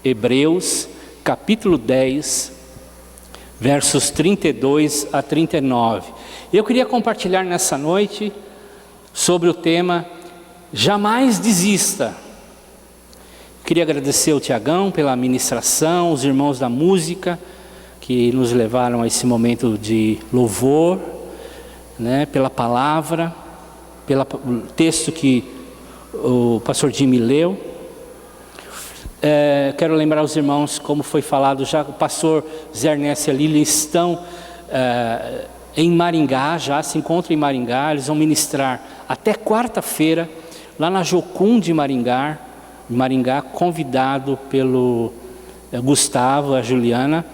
Hebreus, capítulo 10, versos 32 a 39. Eu queria compartilhar nessa noite sobre o tema Jamais Desista. Queria agradecer ao Tiagão pela ministração, os irmãos da música que nos levaram a esse momento de louvor, pela palavra, pelo texto que o pastor Jimmy leu. Quero lembrar aos irmãos, como foi falado já, o pastor Zé Ernesto e a Lília estão em Maringá, já se encontram em Maringá. Eles vão ministrar até quarta-feira, lá na Jocum de Maringá, convidado pelo Gustavo, a Juliana,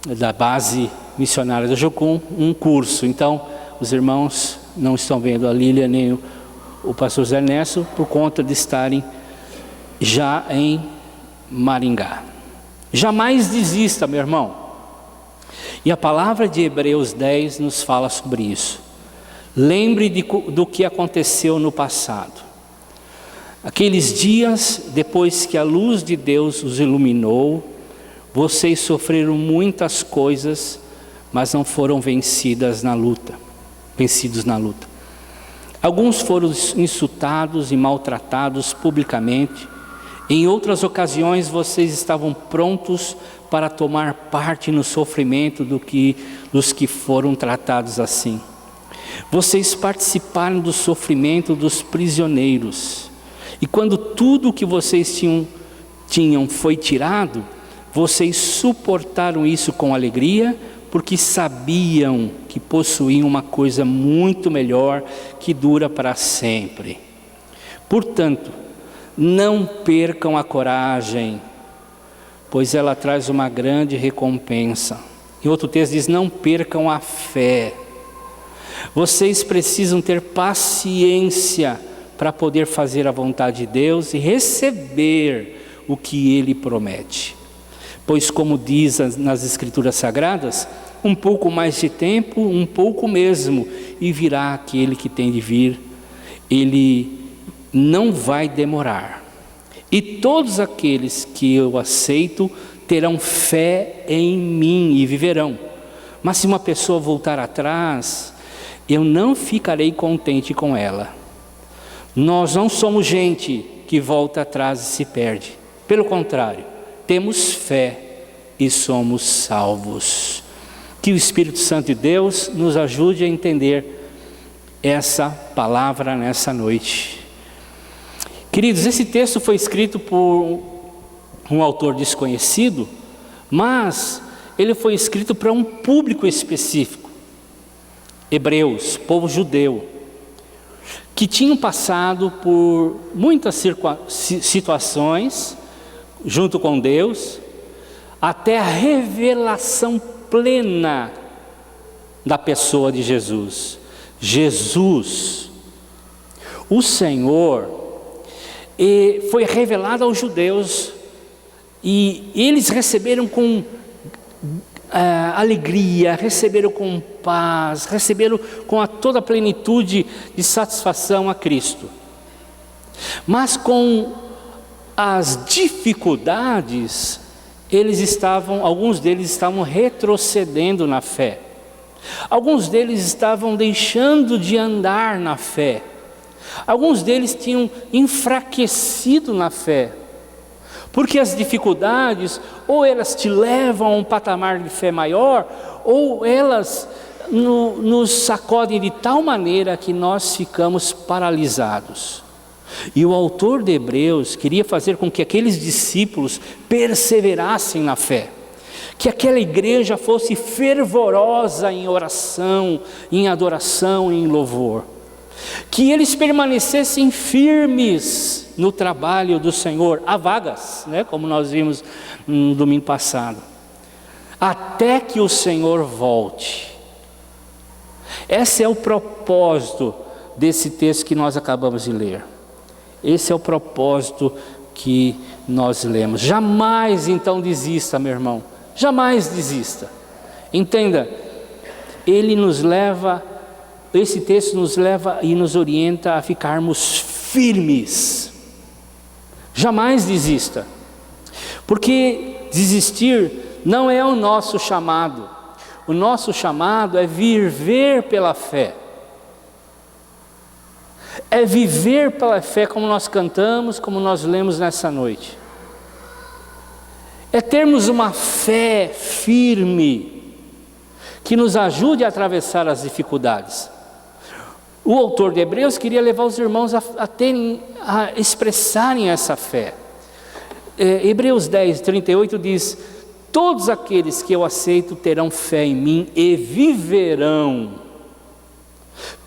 da base missionária da Jocum, um curso. Então, os irmãos não estão vendo a Lília nem o pastor Zé Ernesto, por conta de estarem já em Maringá. Jamais desista, meu irmão. E a palavra de Hebreus 10 nos fala sobre isso. Lembre do que aconteceu no passado. Aqueles dias, depois que a luz de Deus os iluminou, vocês sofreram muitas coisas, mas não foram vencidos na luta. Alguns foram insultados e maltratados publicamente. Em outras ocasiões, vocês estavam prontos para tomar parte no sofrimento dos que foram tratados assim. Vocês participaram do sofrimento dos prisioneiros. E quando tudo o que vocês tinham foi tirado, vocês suportaram isso com alegria, porque sabiam que possuíam uma coisa muito melhor que dura para sempre. Portanto, não percam a coragem, pois ela traz uma grande recompensa. Em outro texto diz, não percam a fé. Vocês precisam ter paciência para poder fazer a vontade de Deus e receber o que Ele promete. Pois como diz nas Escrituras Sagradas, um pouco mais de tempo, um pouco mesmo, e virá aquele que tem de vir. Ele não vai demorar. E todos aqueles que eu aceito terão fé em mim e viverão. Mas se uma pessoa voltar atrás, eu não ficarei contente com ela. Nós não somos gente que volta atrás e se perde. Pelo contrário, temos fé e somos salvos. Que o Espírito Santo de Deus nos ajude a entender essa palavra nessa noite. Queridos, esse texto foi escrito por um autor desconhecido, mas ele foi escrito para um público específico. Hebreus, povo judeu, que tinham passado por muitas situações junto com Deus, até a revelação plena da pessoa de Jesus. Jesus, o Senhor, foi revelado aos judeus, e eles receberam com alegria, receberam com paz, receberam com toda a plenitude de satisfação a Cristo. Mas com as dificuldades, alguns deles estavam retrocedendo na fé. Alguns deles estavam deixando de andar na fé. Alguns deles tinham enfraquecido na fé. Porque as dificuldades, ou elas te levam a um patamar de fé maior, ou elas nos sacodem de tal maneira que nós ficamos paralisados. E o autor de Hebreus queria fazer com que aqueles discípulos perseverassem na fé, que aquela igreja fosse fervorosa em oração, em adoração, em louvor, que eles permanecessem firmes no trabalho do Senhor. Há vagas, como nós vimos no domingo passado, até que o Senhor volte. Esse é o propósito desse texto que nós acabamos de ler. Esse é o propósito que nós lemos. Jamais então desista, meu irmão, jamais desista. Entenda, esse texto nos leva e nos orienta a ficarmos firmes. Jamais desista. Porque desistir não é o nosso chamado. O nosso chamado é viver pela fé. É viver pela fé, como nós cantamos, como nós lemos nessa noite. É termos uma fé firme, que nos ajude a atravessar as dificuldades. O autor de Hebreus queria levar os irmãos a expressarem essa fé. Hebreus 10, 38 diz: todos aqueles que eu aceito terão fé em mim e viverão.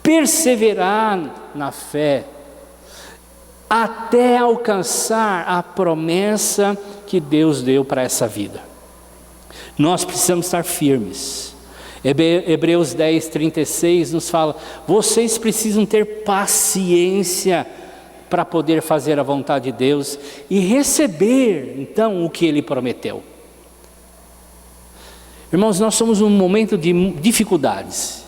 Perseverar na fé até alcançar a promessa que Deus deu para essa vida. Nós precisamos estar firmes. Hebreus 10, 36 nos fala: vocês precisam ter paciência para poder fazer a vontade de Deus e receber então o que Ele prometeu. Irmãos, nós somos num momento de dificuldades,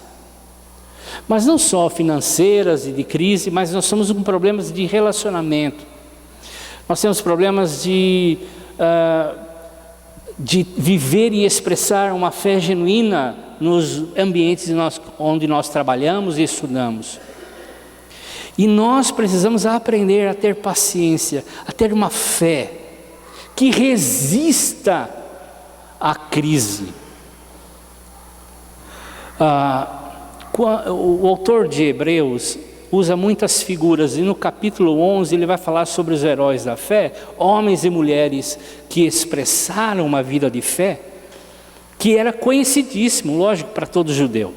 mas não só financeiras e de crise, mas nós somos com problemas de relacionamento. Nós temos problemas de viver e expressar uma fé genuína nos ambientes onde nós trabalhamos e estudamos. E nós precisamos aprender a ter paciência, a ter uma fé que resista à crise. O autor de Hebreus usa muitas figuras, e no capítulo 11 ele vai falar sobre os heróis da fé, homens e mulheres que expressaram uma vida de fé, que era conhecidíssimo, lógico, para todo judeu.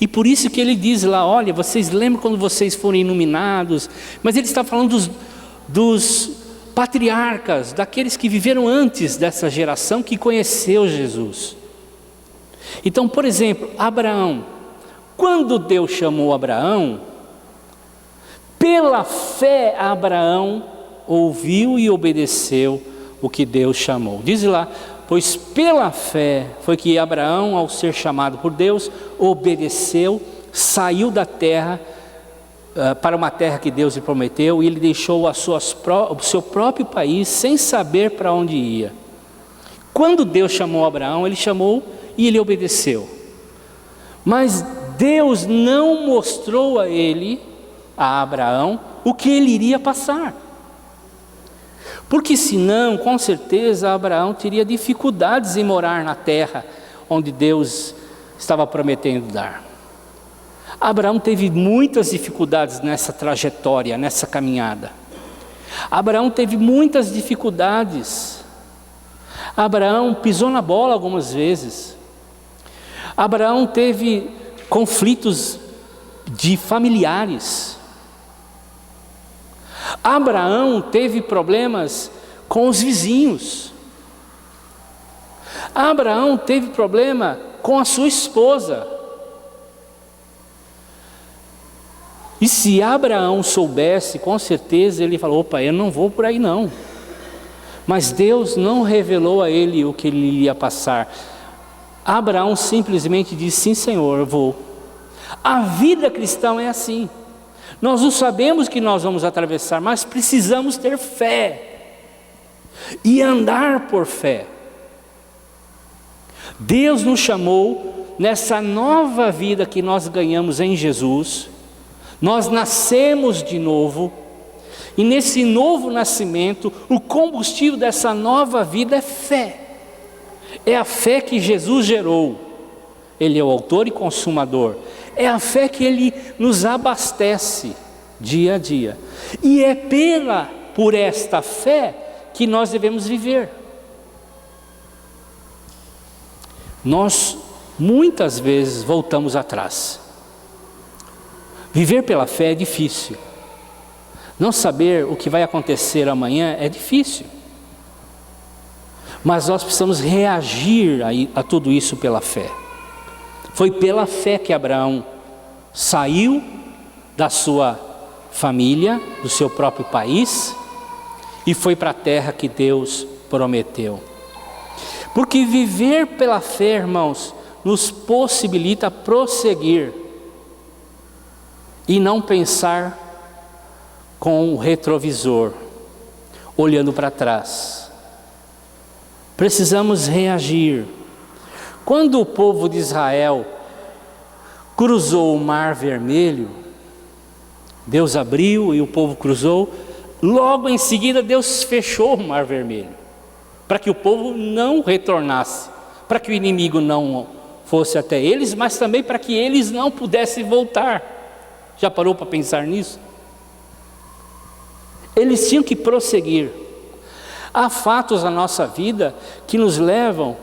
E por isso que ele diz lá: olha, vocês lembram quando vocês foram iluminados? Mas ele está falando dos patriarcas, daqueles que viveram antes dessa geração que conheceu Jesus. Então, por exemplo, Abraão, quando Deus chamou Abraão, pela fé Abraão ouviu e obedeceu o que Deus chamou. Diz lá: pois pela fé foi que Abraão, ao ser chamado por Deus, obedeceu, saiu da terra para uma terra que Deus lhe prometeu, e ele deixou o seu próprio país sem saber para onde ia. Quando Deus chamou Abraão, ele chamou e ele obedeceu. Mas Deus não mostrou a Abraão, o que ele iria passar. Porque senão, com certeza, Abraão teria dificuldades em morar na terra onde Deus estava prometendo dar. Abraão teve muitas dificuldades nessa trajetória, nessa caminhada. Abraão teve muitas dificuldades. Abraão pisou na bola algumas vezes. Abraão teve conflitos de familiares. Abraão teve problemas com os vizinhos. Abraão teve problema com a sua esposa. E se Abraão soubesse, com certeza ele falou: opa, eu não vou por aí não. Mas Deus não revelou a ele o que ele ia passar. Abraão simplesmente disse: sim, Senhor, eu vou. A vida cristã é assim. Nós não sabemos que nós vamos atravessar, mas precisamos ter fé e andar por fé. Deus nos chamou nessa nova vida que nós ganhamos em Jesus. Nós nascemos de novo, e nesse novo nascimento, o combustível dessa nova vida é fé. É a fé que Jesus gerou. Ele é o autor e consumador. É a fé que Ele nos abastece dia a dia. E é por esta fé que nós devemos viver. Nós muitas vezes voltamos atrás. Viver pela fé é difícil. Não saber o que vai acontecer amanhã é difícil. Mas nós precisamos reagir a tudo isso pela fé. Foi pela fé que Abraão saiu da sua família, do seu próprio país, e foi para a terra que Deus prometeu. Porque viver pela fé, irmãos, nos possibilita prosseguir e não pensar com o retrovisor, olhando para trás. Precisamos reagir. Quando o povo de Israel cruzou o Mar Vermelho, Deus abriu e o povo cruzou. Logo em seguida Deus fechou o Mar Vermelho, para que o povo não retornasse, para que o inimigo não fosse até eles, mas também para que eles não pudessem voltar. Já parou para pensar nisso? Eles tinham que prosseguir. Há fatos na nossa vida que nos levam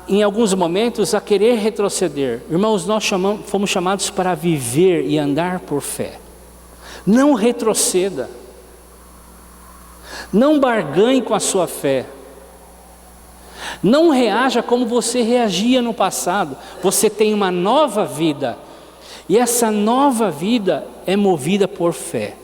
em alguns momentos a querer retroceder. Irmãos, nós fomos chamados para viver e andar por fé. Não retroceda, não barganhe com a sua fé, não reaja como você reagia no passado. Você tem uma nova vida, e essa nova vida é movida por fé.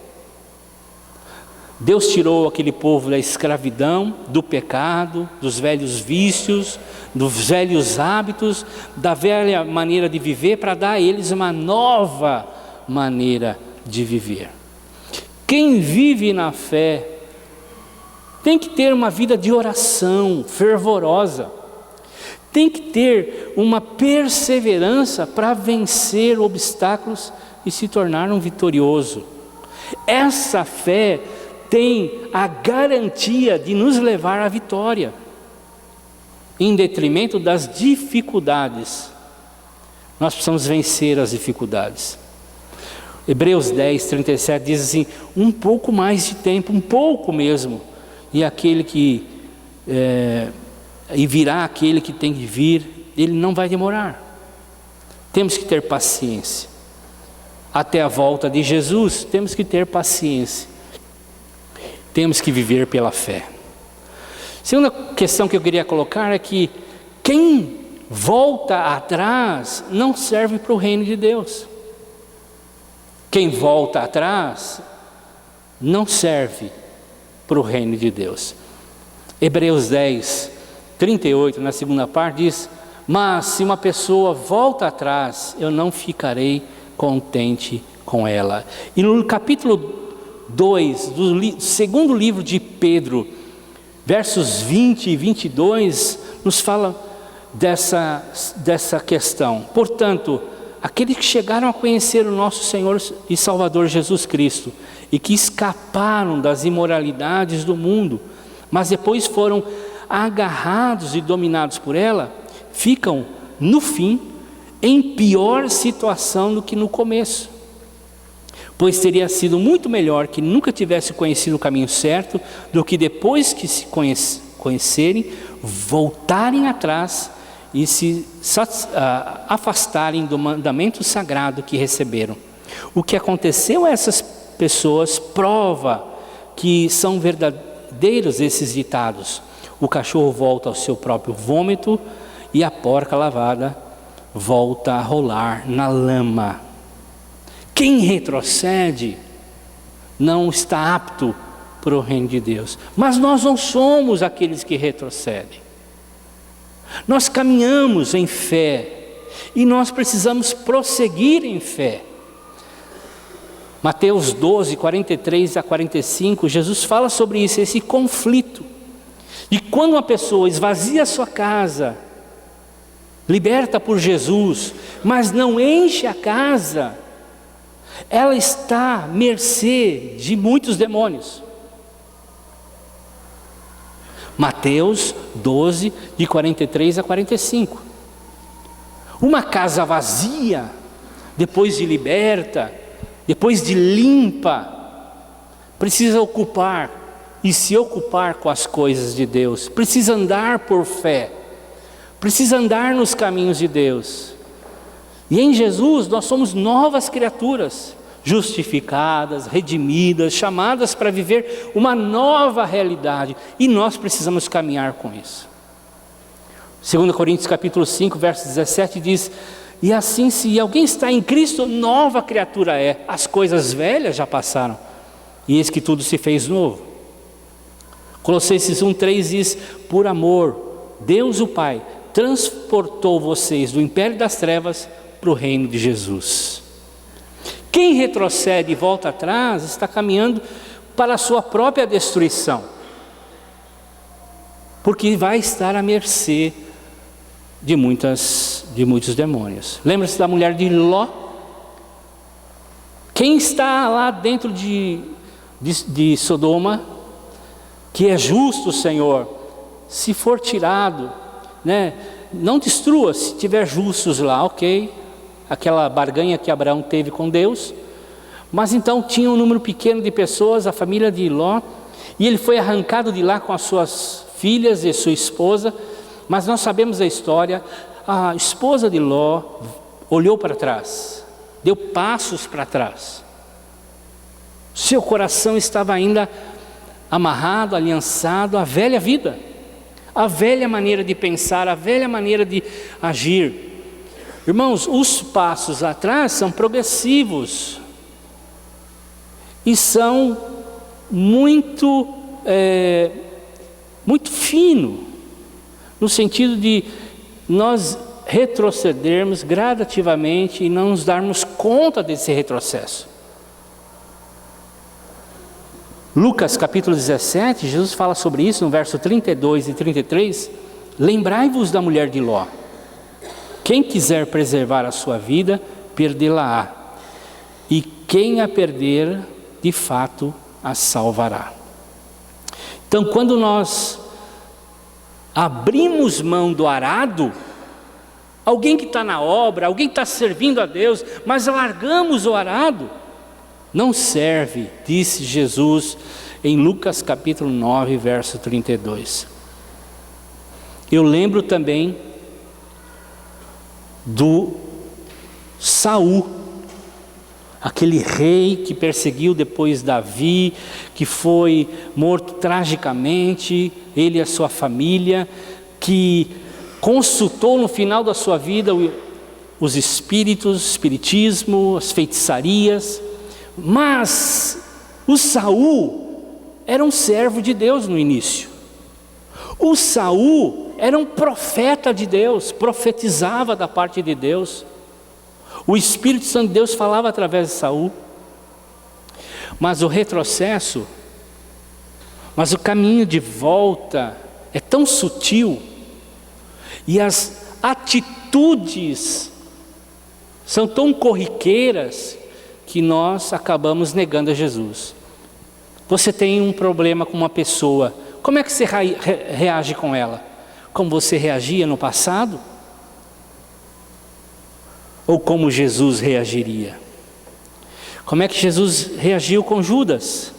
Deus tirou aquele povo da escravidão, do pecado, dos velhos vícios, dos velhos hábitos, da velha maneira de viver, para dar a eles uma nova maneira de viver. Quem vive na fé tem que ter uma vida de oração fervorosa, tem que ter uma perseverança para vencer obstáculos e se tornar um vitorioso. Essa fé tem a garantia de nos levar à vitória, em detrimento das dificuldades. Nós precisamos vencer as dificuldades. Hebreus 10, 37 diz assim: um pouco mais de tempo, um pouco mesmo, e virá aquele que tem que vir, ele não vai demorar. Temos que ter paciência. Até a volta de Jesus, temos que ter paciência. Temos que viver pela fé. Segunda questão que eu queria colocar é que quem volta atrás não serve para o reino de Deus. Quem volta atrás não serve para o reino de Deus. Hebreus 10, 38, na segunda parte diz: mas se uma pessoa volta atrás, eu não ficarei contente com ela. E no capítulo 2 do segundo livro de Pedro, versos 20 e 22, nos fala dessa questão. Portanto, aqueles que chegaram a conhecer o nosso Senhor e Salvador Jesus Cristo, e que escaparam das imoralidades do mundo, mas depois foram agarrados e dominados por ela, ficam, no fim, em pior situação do que no começo. Pois teria sido muito melhor que nunca tivesse conhecido o caminho certo, do que depois que se conhecerem, voltarem atrás e se afastarem do mandamento sagrado que receberam. O que aconteceu a essas pessoas prova que são verdadeiros esses ditados: o cachorro volta ao seu próprio vômito e a porca lavada volta a rolar na lama. Quem retrocede não está apto para o reino de Deus. Mas nós não somos aqueles que retrocedem. Nós caminhamos em fé e nós precisamos prosseguir em fé. Mateus 12, 43 a 45, Jesus fala sobre isso, esse conflito. E quando uma pessoa esvazia a sua casa, liberta por Jesus, mas não enche a casa, ela está à mercê de muitos demônios. Mateus 12, de 43 a 45. Uma casa vazia, depois de liberta, depois de limpa, precisa ocupar e se ocupar com as coisas de Deus, precisa andar por fé, precisa andar nos caminhos de Deus. E em Jesus nós somos novas criaturas, justificadas, redimidas, chamadas para viver uma nova realidade, e nós precisamos caminhar com isso. 2 Coríntios capítulo 5, verso 17 diz: e assim, se alguém está em Cristo, nova criatura é, as coisas velhas já passaram, e eis que tudo se fez novo. Colossenses 1,3 diz: por amor, Deus o Pai transportou vocês do império das trevas para o reino de Jesus. Quem retrocede e volta atrás está caminhando para a sua própria destruição. porque vai estar à mercê de muitos demônios. Lembra-se da mulher de Ló? Quem está lá dentro de Sodoma, que é justo, Senhor, se for tirado, né? Não destrua, se tiver justos lá, ok, aquela barganha que Abraão teve com Deus, mas então tinha um número pequeno de pessoas, a família de Ló, e ele foi arrancado de lá com as suas filhas e sua esposa. Mas nós sabemos a história. A esposa de Ló olhou para trás, deu passos para trás. Seu coração estava ainda amarrado, aliançado à velha vida, à velha maneira de pensar, à velha maneira de agir. Irmãos, os passos atrás são progressivos e são muito fino, no sentido de nós retrocedermos gradativamente e não nos darmos conta desse retrocesso. Lucas capítulo 17, Jesus fala sobre isso no verso 32 e 33. Lembrai-vos da mulher de Ló. Quem quiser preservar a sua vida, perdê-la-á. E quem a perder, de fato, a salvará. Então, quando nós abrimos mão do arado, alguém que está na obra, alguém que está servindo a Deus, mas largamos o arado, não serve, disse Jesus em Lucas capítulo 9, verso 32. Eu lembro também do Saul, aquele rei que perseguiu depois Davi, que foi morto tragicamente, ele e a sua família, que consultou no final da sua vida os espíritos, o espiritismo, as feitiçarias. Mas o Saul era um servo de Deus no início. O Saul era um profeta de Deus, profetizava da parte de Deus. O Espírito Santo de Deus falava através de Saul. Mas o retrocesso, mas o caminho de volta é tão sutil, e as atitudes são tão corriqueiras, que nós acabamos negando a Jesus. Você tem um problema com uma pessoa, como é que você reage com ela? Como você reagia no passado? Ou como Jesus reagiria? Como é que Jesus reagiu com Judas?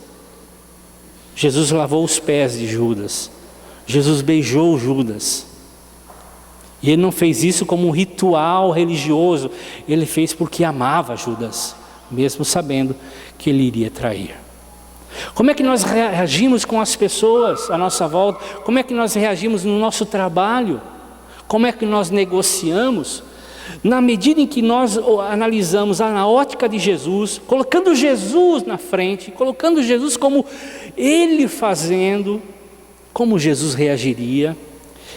Jesus lavou os pés de Judas. Jesus beijou Judas. E ele não fez isso como um ritual religioso. Ele fez porque amava Judas, mesmo sabendo que ele iria trair. Como é que nós reagimos com as pessoas à nossa volta? Como é que nós reagimos no nosso trabalho? Como é que nós negociamos? Na medida em que nós analisamos na ótica de Jesus, colocando Jesus na frente, colocando Jesus como Ele fazendo, como Jesus reagiria,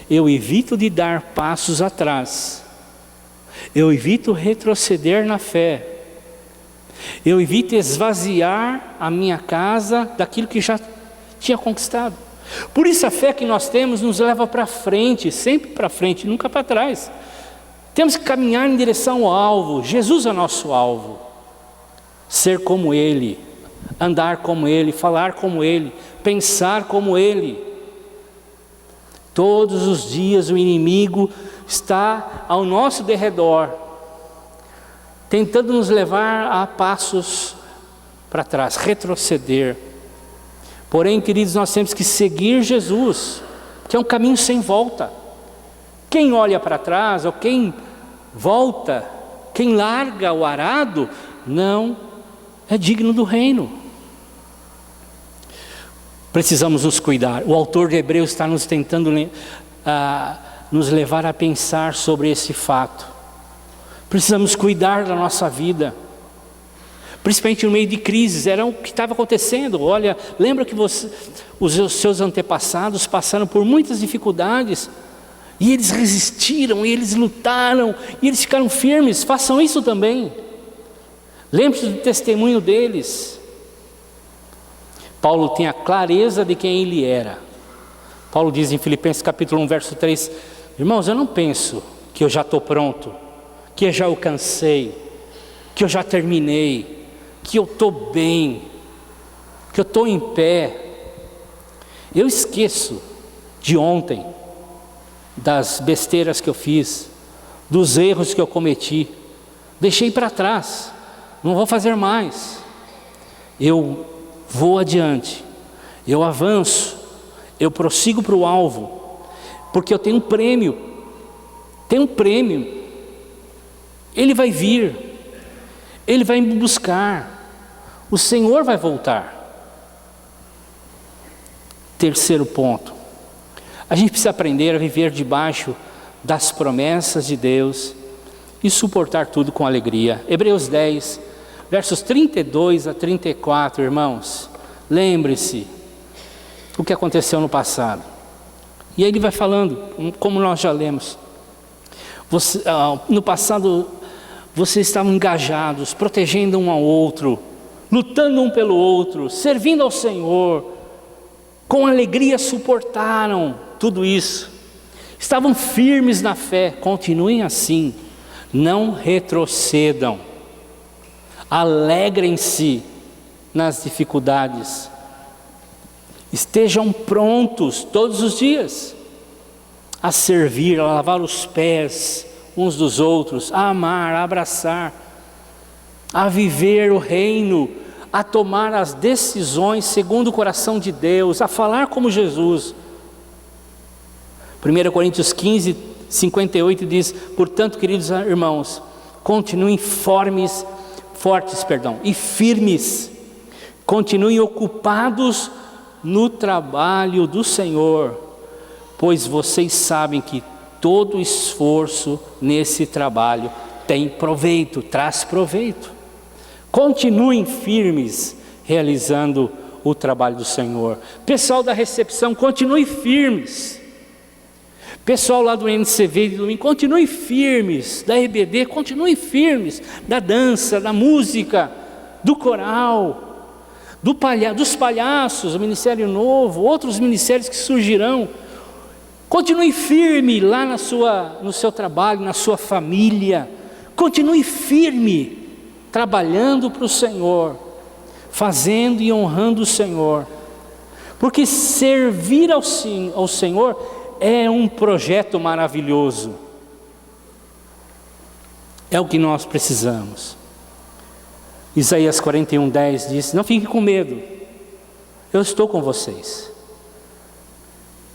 eu evito de dar passos atrás, eu evito retroceder na fé, eu evito esvaziar a minha casa daquilo que já tinha conquistado. Por isso a fé que nós temos nos leva para frente, sempre para frente, nunca para trás. Temos que caminhar em direção ao alvo. Jesus é nosso alvo. Ser como Ele, andar como Ele, falar como Ele, pensar como Ele. Todos os dias o inimigo está ao nosso derredor, tentando nos levar a passos para trás, retroceder. Porém, queridos, nós temos que seguir Jesus, que é um caminho sem volta. Quem olha para trás, ou quem volta, quem larga o arado, não é digno do reino. Precisamos nos cuidar. O autor de Hebreus está nos tentando nos levar a pensar sobre esse fato. Precisamos cuidar da nossa vida, principalmente no meio de crises. Era o que estava acontecendo. Olha, lembra que os seus antepassados passaram por muitas dificuldades, e eles resistiram, e eles lutaram, e eles ficaram firmes. Façam isso também. Lembre-se do testemunho deles. Paulo tinha clareza de quem ele era. Paulo diz em Filipenses capítulo 1, verso 3, irmãos, eu não penso que eu já estou pronto, que eu já alcancei, que eu já terminei, que eu estou bem, que eu estou em pé. Eu esqueço de ontem, das besteiras que eu fiz, dos erros que eu cometi, deixei para trás, não vou fazer mais. Eu vou adiante, eu avanço, eu prossigo para o alvo, porque eu tenho um prêmio, Ele vai vir, Ele vai me buscar, o Senhor vai voltar. Terceiro ponto, a gente precisa aprender a viver debaixo das promessas de Deus e suportar tudo com alegria. Hebreus 10, versos 32 a 34, irmãos, lembre-se o que aconteceu no passado. E aí ele vai falando, como nós já lemos, no passado vocês estavam engajados, protegendo um ao outro, lutando um pelo outro, servindo ao Senhor, com alegria suportaram tudo isso, estavam firmes na fé, continuem assim, não retrocedam, alegrem-se nas dificuldades, estejam prontos todos os dias a servir, a lavar os pés uns dos outros, a amar, a abraçar, a viver o reino, a tomar as decisões segundo o coração de Deus, a falar como Jesus. 1 Coríntios 15, 58 diz, portanto, queridos irmãos, continuem fortes e firmes, continuem ocupados no trabalho do Senhor, pois vocês sabem que todo esforço nesse trabalho tem proveito, traz proveito. Continuem firmes realizando o trabalho do Senhor. Pessoal da recepção, continuem firmes. Pessoal lá do NCV de domingo, continuem firmes. Da RBD, continuem firmes. Da dança, da música, do coral, dos palhaços, o Ministério Novo, outros ministérios que surgirão. Continue firme lá no seu trabalho, na sua família. Continue firme, trabalhando para o Senhor, fazendo e honrando o Senhor. Porque servir ao Senhor é um projeto maravilhoso. É o que nós precisamos. Isaías 41:10 diz, não fiquem com medo, eu estou com vocês.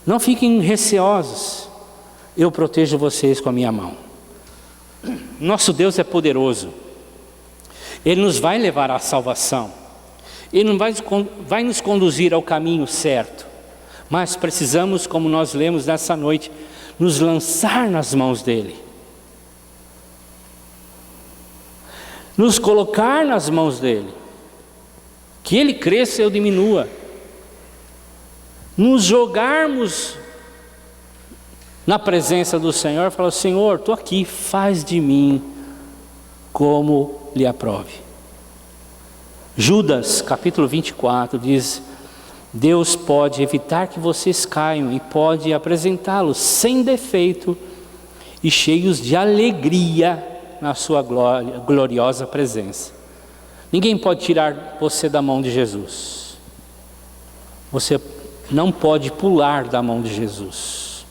Não fiquem receosos, eu protejo vocês com a minha mão. Nosso Deus é poderoso, Ele nos vai levar à salvação, Ele vai nos conduzir ao caminho certo, mas precisamos, como nós lemos nessa noite, nos lançar nas mãos dEle, nos colocar nas mãos dEle, que Ele cresça e eu diminua, nos jogarmos na presença do Senhor e falar, Senhor, estou aqui, faz de mim como lhe aprove. Judas capítulo 24 diz, Deus pode evitar que vocês caiam e pode apresentá-los sem defeito e cheios de alegria na sua gloriosa presença. Ninguém pode tirar você da mão de Jesus. Você não pode pular da mão de Jesus.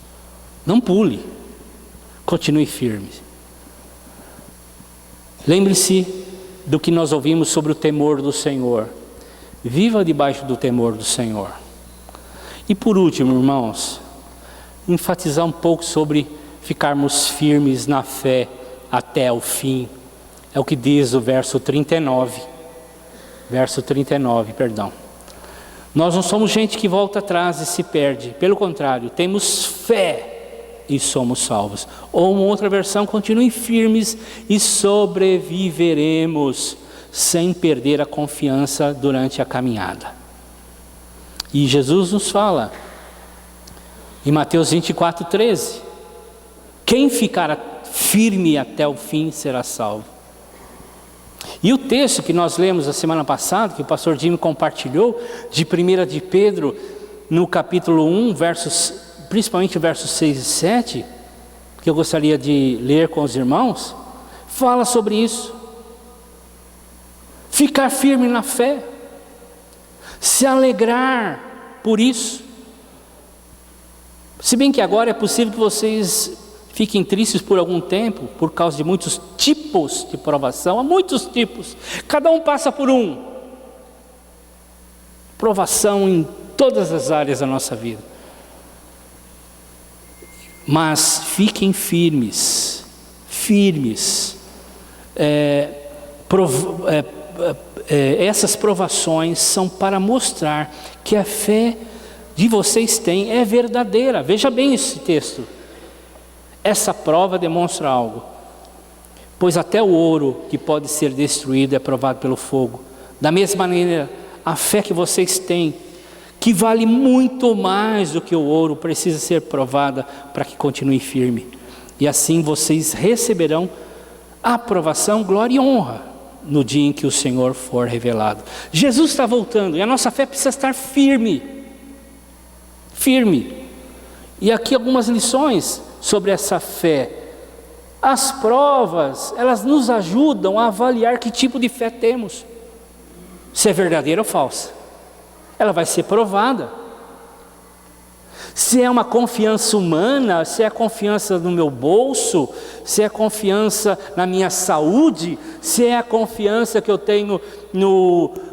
Não pule, continue firme. Lembre-se do que nós ouvimos sobre o temor do Senhor. Viva debaixo do temor do Senhor. E por último, irmãos, enfatizar um pouco sobre ficarmos firmes na fé até o fim. É o que diz o verso 39. Verso 39, perdão. Nós não somos gente que volta atrás e se perde. Pelo contrário, temos fé e somos salvos. Ou uma outra versão, continuem firmes e sobreviveremos sem perder a confiança durante a caminhada. E Jesus nos fala em Mateus 24:13, quem ficar firme até o fim será salvo. E o texto que nós lemos a semana passada, que o pastor Jimmy compartilhou, de 1 de Pedro, no capítulo 1, principalmente versos 6 e 7, que eu gostaria de ler com os irmãos, fala sobre isso. Ficar firme na fé, se alegrar por isso. Se bem que agora é possível que vocês fiquem tristes por algum tempo, por causa de muitos tipos de provação, há muitos tipos, cada um passa por um. Provação em todas as áreas da nossa vida. Mas fiquem firmes, essas provações são para mostrar que a fé de vocês têm é verdadeira. Veja bem esse texto. Essa prova demonstra algo. Pois até o ouro que pode ser destruído é provado pelo fogo. Da mesma maneira, a fé que vocês têm, que vale muito mais do que o ouro, precisa ser provada para que continue firme. E assim vocês receberão aprovação, glória e honra no dia em que o Senhor for revelado. Jesus está voltando e a nossa fé precisa estar firme. Firme. E aqui algumas lições sobre essa fé. As provas, elas nos ajudam a avaliar que tipo de fé temos. Se é verdadeira ou falsa. Ela vai ser provada. Se é uma confiança humana, se é confiança no meu bolso, se é confiança na minha saúde, se é a confiança que eu tenho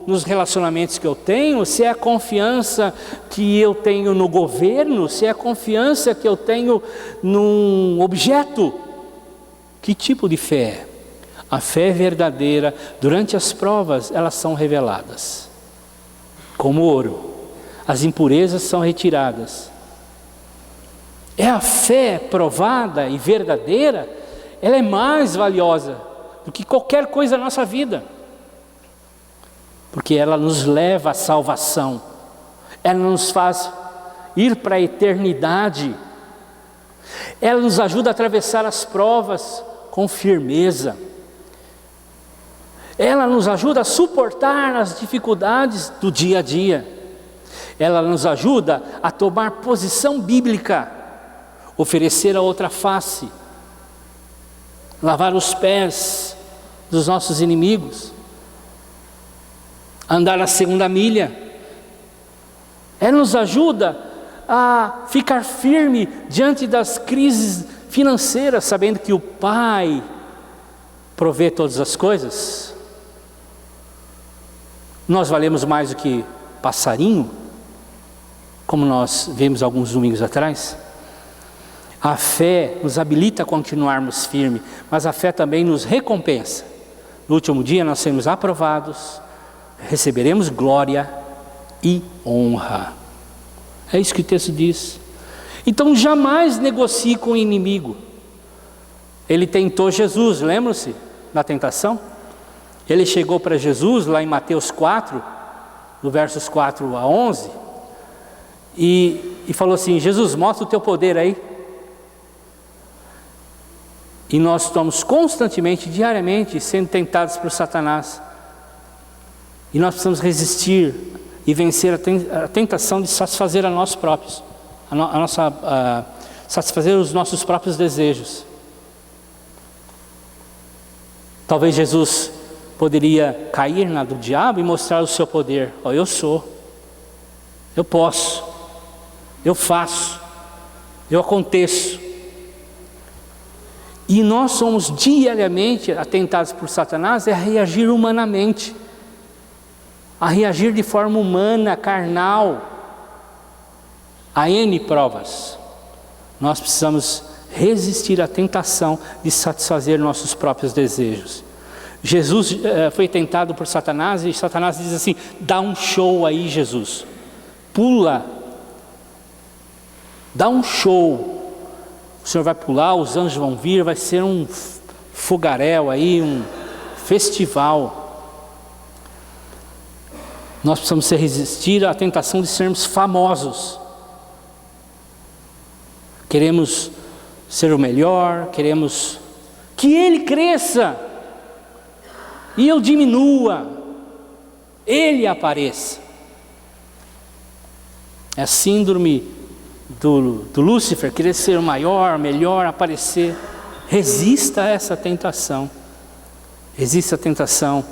nos relacionamentos que eu tenho, se é a confiança que eu tenho no governo, se é a confiança que eu tenho num objeto. Que tipo de fé é? A fé verdadeira, durante as provas, elas são reveladas. Como ouro, as impurezas são retiradas. É a fé provada e verdadeira, ela é mais valiosa do que qualquer coisa na nossa vida. Porque ela nos leva à salvação. Ela nos faz ir para a eternidade. Ela nos ajuda a atravessar as provas com firmeza. Ela nos ajuda a suportar as dificuldades do dia a dia. Ela nos ajuda a tomar posição bíblica, oferecer a outra face, lavar os pés dos nossos inimigos, andar a segunda milha. Ela nos ajuda a ficar firme diante das crises financeiras, sabendo que o Pai provê todas as coisas. Nós valemos mais do que passarinho, como nós vimos alguns domingos atrás. A fé nos habilita a continuarmos firmes, mas a fé também nos recompensa. No último dia nós seremos aprovados, receberemos glória e honra. É isso que o texto diz. Então jamais negocie com o inimigo. Ele tentou Jesus, lembram-se da tentação? Ele chegou para Jesus lá em Mateus 4, no versos 4 a 11, e falou assim: Jesus, mostra o teu poder aí. E nós estamos constantemente, diariamente, sendo tentados por Satanás. E nós precisamos resistir e vencer a tentação de satisfazer a nós próprios, satisfazer os nossos próprios desejos. Talvez Jesus poderia cair na do diabo e mostrar o seu poder. Oh, eu sou, eu posso, eu faço, eu aconteço. E nós somos diariamente atentados por Satanás a reagir humanamente, a reagir de forma humana, carnal, a N provas. Nós precisamos resistir à tentação de satisfazer nossos próprios desejos. Jesus foi tentado por Satanás e Satanás diz assim: dá um show aí, Jesus, pula, dá um show. O Senhor vai pular, os anjos vão vir, vai ser um fogaréu aí, um festival. Nós precisamos resistir à tentação de sermos famosos. Queremos ser o melhor, queremos que Ele cresça e eu diminua, Ele apareça. É a síndrome do Lúcifer, querer ser o maior, melhor, aparecer. Resista a essa tentação. Resista à tentação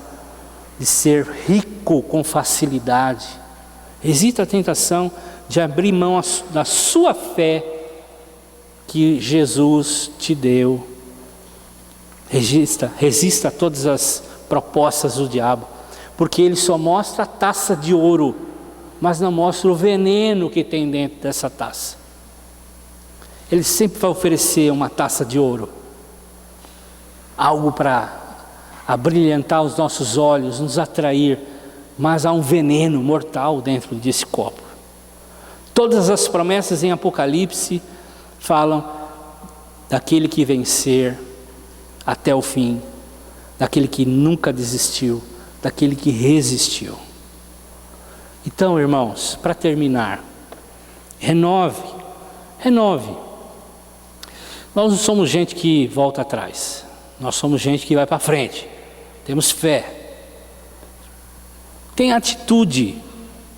de ser rico com facilidade. Resista à tentação de abrir mão da sua fé que Jesus te deu. Resista a todas as propostas do diabo, porque ele só mostra a taça de ouro, mas não mostra o veneno que tem dentro dessa taça. Ele sempre vai oferecer uma taça de ouro, algo para abrilhantar os nossos olhos, nos atrair, mas há um veneno mortal dentro desse copo. Todas as promessas em Apocalipse falam daquele que vencer até o fim, daquele que nunca desistiu, daquele que resistiu. Então, irmãos, para terminar, renove. Nós não somos gente que volta atrás, nós somos gente que vai para frente, temos fé, tem a atitude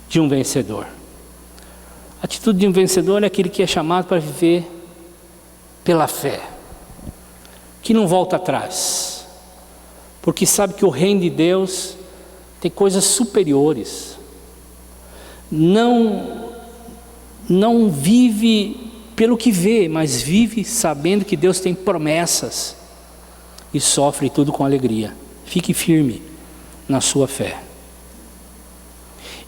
de um vencedor. A atitude de um vencedor é aquele que é chamado para viver pela fé, que não volta atrás, porque sabe que o reino de Deus tem coisas superiores. Não vive pelo que vê, mas vive sabendo que Deus tem promessas e sofre tudo com alegria. Fique firme na sua fé.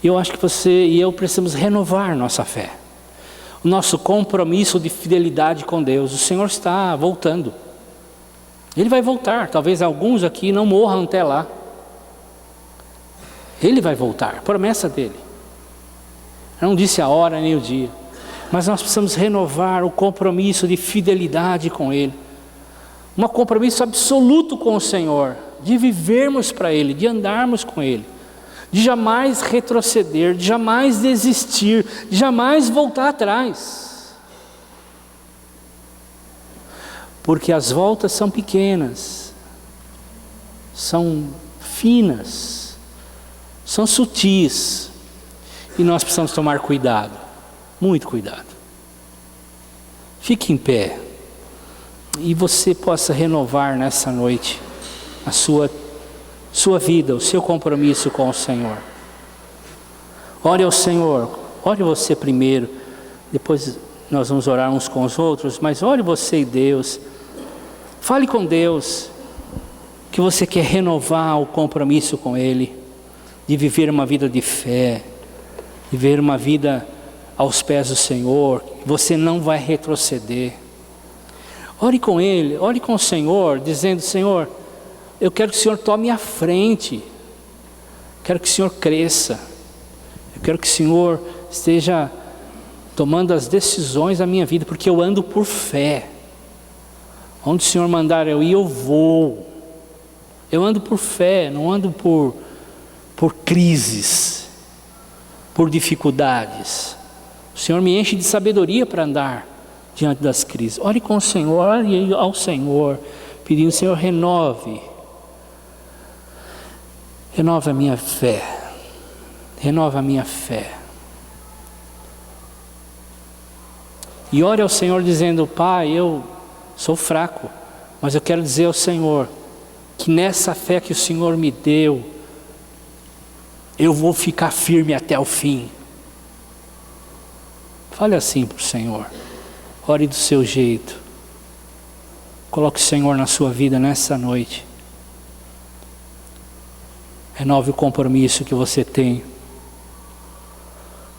Eu acho que você e eu precisamos renovar nossa fé, o nosso compromisso de fidelidade com Deus. O Senhor está voltando, Ele vai voltar. Talvez alguns aqui não morram até lá. Ele vai voltar, promessa dele. Eu não disse a hora nem o dia, mas nós precisamos renovar o compromisso de fidelidade com Ele, um compromisso absoluto com o Senhor, de vivermos para Ele, de andarmos com Ele, de jamais retroceder, de jamais desistir, de jamais voltar atrás, porque as voltas são pequenas, são finas, são sutis, e nós precisamos tomar cuidado, muito cuidado. Fique em pé, e você possa renovar nessa noite a sua vida, o seu compromisso com o Senhor. Ore ao Senhor, ore você primeiro, depois nós vamos orar uns com os outros, mas ore você e Deus. Fale com Deus que você quer renovar o compromisso com Ele, de viver uma vida de fé, de viver uma vida aos pés do Senhor. Você não vai retroceder. Ore com Ele, ore com o Senhor, dizendo: Senhor, eu quero que o Senhor tome a frente, quero que o Senhor cresça, eu quero que o Senhor esteja tomando as decisões da minha vida, porque eu ando por fé. Onde o Senhor mandar eu ir, eu vou. Eu ando por fé, não ando por crises, por dificuldades. O Senhor me enche de sabedoria para andar diante das crises. Ore com o Senhor, ore ao Senhor, pedindo: Senhor, renove a minha fé, renova a minha fé. E ore ao Senhor dizendo: Pai, eu sou fraco, mas eu quero dizer ao Senhor que nessa fé que o Senhor me deu, eu vou ficar firme até o fim. Fale assim para o Senhor, ore do seu jeito, coloque o Senhor na sua vida nessa noite. Renove o compromisso que você tem.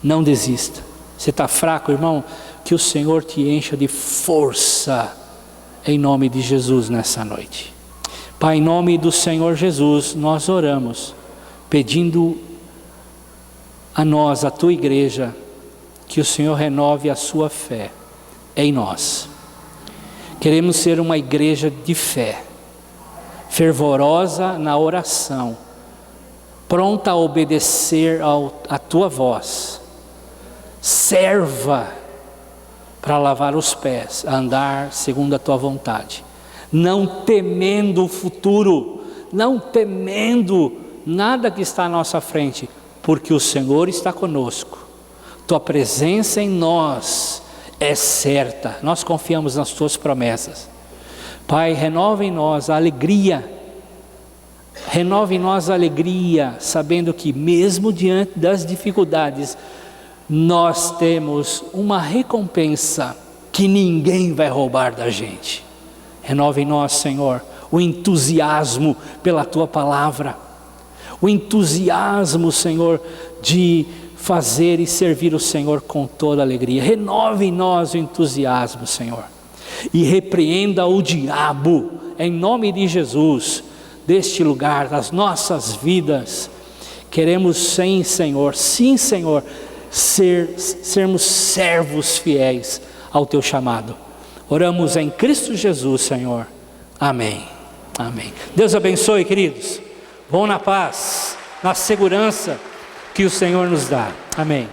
Não desista. Você está fraco, irmão? Que o Senhor te encha de força, em nome de Jesus nessa noite. Pai, em nome do Senhor Jesus, nós oramos, pedindo a nós, a tua igreja, que o Senhor renove a sua fé em nós. Queremos ser uma igreja de fé, fervorosa na oração, pronta a obedecer à tua voz, serva para lavar os pés, a andar segundo a tua vontade, não temendo o futuro, não temendo nada que está à nossa frente, porque o Senhor está conosco. Tua presença em nós é certa, nós confiamos nas Tuas promessas. Pai, renova em nós a alegria, sabendo que mesmo diante das dificuldades, nós temos uma recompensa que ninguém vai roubar da gente. Renova em nós, Senhor, o entusiasmo pela Tua palavra, o entusiasmo, Senhor, de fazer e servir o Senhor com toda alegria. Renova em nós o entusiasmo, Senhor, e repreenda o diabo, em nome de Jesus, deste lugar, das nossas vidas. Queremos sim, Senhor, sermos servos fiéis ao Teu chamado. Oramos em Cristo Jesus, Senhor. Amém. Amém. Deus abençoe, queridos. Vão na paz, na segurança que o Senhor nos dá. Amém.